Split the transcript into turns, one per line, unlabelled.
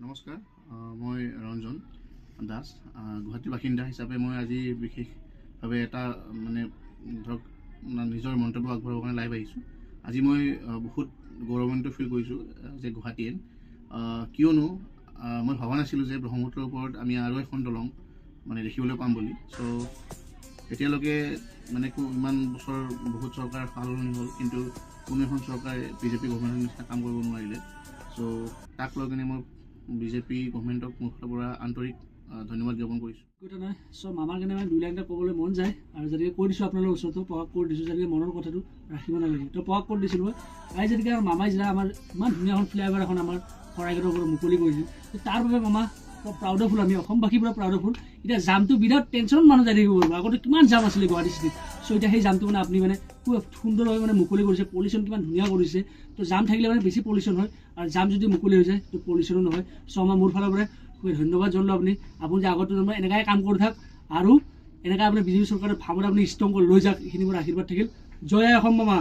নমস্কাৰ, মই ৰঞ্জন দাস, গুৱাহাটীৰ বাসিন্দা হিচাপে মই আজি বিশেষভাৱে এটা ধৰক নিজৰ মন্তব্য আগবঢ়াবৰ কাৰণে লাইভ আহিছোঁ। আজি মই বহুত গৌৰৱান্বিত ফিল কৰিছোঁ যে গুৱাহাটীত, কিয়নো মই ভবা নাছিলোঁ যে ব্ৰহ্মপুত্ৰৰ ওপৰত আমি আৰু এখন দলং দেখিবলৈ পাম বুলি। চ' এতিয়ালৈকে ইমান বছৰ বহুত চৰকাৰ সলনি হ'ল, কিন্তু কোনো এখন চৰকাৰে বিজেপি গভৰ্ণমেণ্টৰ নিচিনা কাম কৰিব নোৱাৰিলে। চ' তাক লৈ কিনে মই বিজেপি গভৰ্ণমেণ্টক মোৰ ফালৰ পৰা আন্তৰিক ধন্যবাদ জ্ঞাপন কৰিছোঁ।
কথা নাই চ' মামাৰ কাৰণে 2 লাইন এটা ক'বলৈ মন যায়, আৰু যেনেকৈ কৈ দিছোঁ আপোনালোকৰ ওচৰতো প্ৰকাশ কৰি দিছোঁ, যেনেকৈ মনৰ কথাটো ৰাখিব নালাগে। তো প্ৰকাশ কৰি দিছিলোঁ মই আজি যেনেকৈ আমাৰ মামাই যেতিয়া আমাৰ ইমান ধুনীয়া এখন ফ্লাইঅভাৰ এখন আমাৰ শৰাইঘাটৰ ওপৰত মুকলি কৰিছিল, তাৰ বাবে মামা প্ৰাউডফুল, আমি অসমবাসীৰ পৰা প্ৰাউডফুল। এতিয়া জামটো বিৰাট টেনশ্যনত মানুহ যাই থাকিব পাৰিব, আগতে কিমান জাম আছিলে গুৱাহাটী চিটিত। চ' এতিয়া সেই জামটো আপুনি খুব সুন্দৰভাৱে মুকলি কৰিছে, পলিউশ্যন কিমান ধুনীয়া কৰিছে। তো জাম থাকিলে বেছি পলিউশ্যন হয়, আৰু জাম যদি মুকলি হৈ যায় তো পলিউশ্যনো নহয়। চ' আমাৰ মোৰ ফালৰ পৰা ধন্যবাদ জনালোঁ আপুনি যে আগতে এনেকৈ কাম কৰি থাক, আৰু এনেকৈ আপুনি বিজেপি চৰকাৰৰ ভাৱনা আপুনি ষ্ট্ৰং কৰি লৈ যাওক, এইখিনি মোৰ আশীৰ্বাদ থাকিল। জয় অসম মামা।